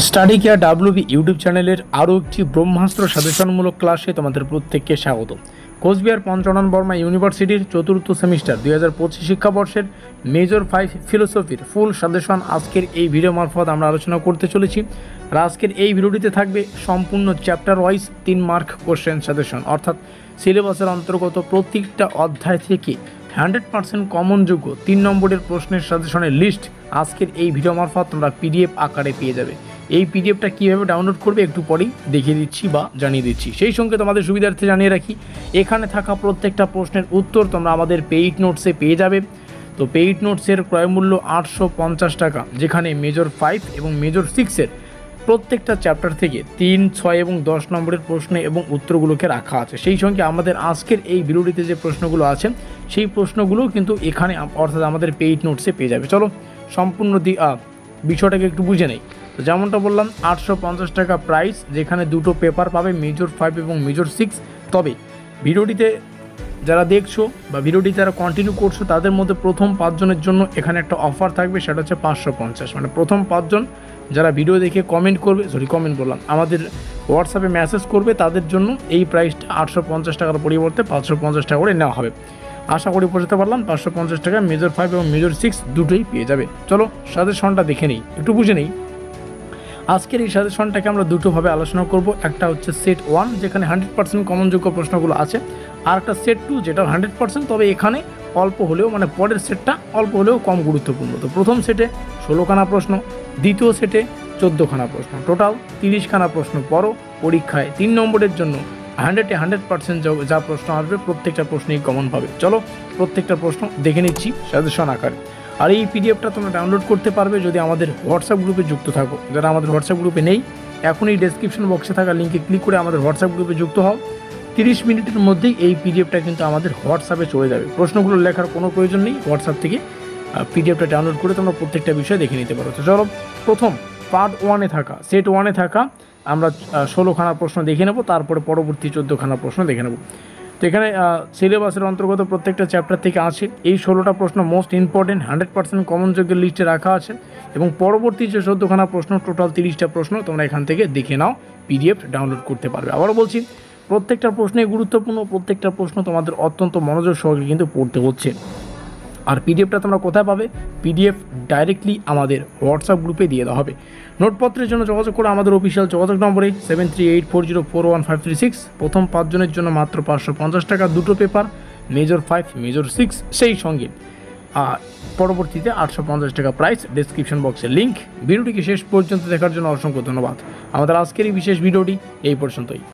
Study care WB YouTube চ্যানেলের আরও একটি ব্রহ্মাস্ত্র সাজেশনমূলক ক্লাসে তোমাদের প্রত্যেককে স্বাগত। কোচবিহার পঞ্চনন বর্মা ইউনিভার্সিটির চতুর্থ সেমিস্টার 2025 শিক্ষাবর্ষের মেজর 5 ফিলোসফির ফুল সাজেশন আজকের এই ভিডিও মারফত আমরা আলোচনা করতে চলেছি। আর আজকের এই ভিডিওটিতে থাকবে সম্পূর্ণ chapter wise 3 mark question suggestion, অর্থাৎ সিলেবাসের অন্তর্গত প্রত্যেকটা অধ্যায় থেকে 100% কমনযোগ্য 3 নম্বরের প্রশ্নের সাজেশনের লিস্ট আজকের এই ভিডিও মারফত তোমরা পিডিএফ আকারে পেয়ে যাবে। এই পিডিএফটা কীভাবে ডাউনলোড করবে একটু পরেই দেখিয়ে দিচ্ছি বা জানিয়ে দিচ্ছি। সেই সঙ্গে তোমাদের সুবিধার্থে জানিয়ে রাখি, এখানে থাকা প্রত্যেকটা প্রশ্নের উত্তর তোমরা আমাদের পেইড নোটসে পেয়ে যাবে। তো পেইড নোটসের ক্রয়মূল্য 850 টাকা, যেখানে মেজর 5 এবং মেজর 6-এর প্রত্যেকটা চ্যাপ্টার থেকে 3, 6 এবং 10 নম্বরের প্রশ্ন এবং উত্তরগুলোকে রাখা আছে। সেই সঙ্গে আমাদের আজকের এই ভিডিওটিতে যে প্রশ্নগুলো আছে সেই প্রশ্নগুলো কিন্তু এখানে অর্থাৎ আমাদের পেইড নোটসে পেয়ে যাবে। চলো সম্পূর্ণ বিষয়টাকে একটু বুঝে নেই। তো যেমনটা বললাম 850 টাকা প্রাইস, যেখানে দুটো পেপার পাবে, মেজর 5 এবং মেজর 6। তবে ভিডিওটিতে যারা দেখছো বা ভিডিওটি যারা কন্টিনিউ করছো তাদের মধ্যে প্রথম 5 জনের জন্য এখানে একটা অফার থাকবে, সেটা হচ্ছে 550। মানে প্রথম 5 জন যারা ভিডিও দেখে আমাদের হোয়াটসঅ্যাপে মেসেজ করবে, তাদের জন্য এই প্রাইসটা 850 টাকার পরিবর্তে 550 টাকা করে নেওয়া হবে। আশা করি বোঝাতে পারলাম। 550 টাকা মেজর 5 এবং মেজর 6 দুটোই পেয়ে যাবে। চলো সাজেশনটা দেখে নিই, একটু বুঝে নিই। আজকের এই সাজেশনটাকে আমরা দুটোভাবে আলোচনা করব। একটা হচ্ছে সেট 1, যেখানে 100% কমনযোগ্য প্রশ্নগুলো আছে, আর একটা সেট 2 যেটা 100%, তবে এখানে অল্প হলেও মানে পরের সেটটা অল্প হলেও কম গুরুত্বপূর্ণ। তো প্রথম সেটে 16খানা প্রশ্ন, দ্বিতীয় সেটে 14খানা প্রশ্ন, টোটাল 30খানা প্রশ্ন। পরীক্ষায় 3 নম্বরের জন্য 100% যা প্রশ্ন আসবে প্রত্যেকটা প্রশ্নেই কমন পাবে। চলো প্রত্যেকটা প্রশ্ন দেখে নিচ্ছি সাজেশন আকারে। আর এই পিডিএফটা তোমরা ডাউনলোড করতে পারবে যদি আমাদের হোয়াটসঅ্যাপ গ্রুপে যুক্ত থাকো। যারা আমাদের হোয়াটসঅ্যাপ গ্রুপে নেই, এখনই ডেসক্রিপশন বক্সে থাকা লিঙ্কে ক্লিক করে আমাদের হোয়াটসঅ্যাপ গ্রুপে যুক্ত হও। 30 মিনিটের মধ্যেই এই পিডিএফটা কিন্তু আমাদের হোয়াটসঅ্যাপে চলে যাবে। প্রশ্নগুলো লেখার কোনো প্রয়োজন নেই, হোয়াটসঅ্যাপ থেকে পিডিএফটা ডাউনলোড করে তোমরা প্রত্যেকটা বিষয় দেখে নিতে পারো। তো চলো প্রথম পার্ট 1-এ থাকা সেট 1-এ থাকা আমরা 16খানা প্রশ্ন দেখে নেব, তারপরে পরবর্তী 14খানা প্রশ্ন দেখে নেব। তো এখানে সিলেবাসের অন্তর্গত প্রত্যেকটা চ্যাপ্টার থেকে আছে এই 16টা প্রশ্ন মোস্ট ইম্পর্টেন্ট 100% কমনযোগ্যের লিস্টে রাখা আছে, এবং পরবর্তী যে 14খানা প্রশ্ন টোটাল 30টা প্রশ্ন তোমরা এখান থেকে দেখে নাও, পিডিএফ ডাউনলোড করতে পারবে। আবারও বলছি, প্রত্যেকটা প্রশ্নই গুরুত্বপূর্ণ, প্রত্যেকটা প্রশ্ন তোমাদের অত্যন্ত মনোযোগ সহকারে কিন্তু পড়তে হচ্ছে। আর পিডিএফটা তোমরা কোথায় পাবে? পিডিএফ ডাইরেক্টলি আমাদের হোয়াটসঅ্যাপ গ্রুপে দিয়ে দেওয়া হবে। নোটপত্রের জন্য যোগাযোগ করে আমাদের অফিসিয়াল যোগাযোগ নম্বরে 7384041536। প্রথম 5 জনের জন্য মাত্র 550 টাকা, দুটো পেপার, মেজর 5 মেজর 6, সেই সঙ্গে পরবর্তীতে 850 টাকা প্রাইস। ডেসক্রিপশন বক্সের লিঙ্ক। ভিডিওটিকে শেষ পর্যন্ত দেখার জন্য অসংখ্য ধন্যবাদ। আমাদের আজকের এই বিশেষ ভিডিওটি এই পর্যন্তই।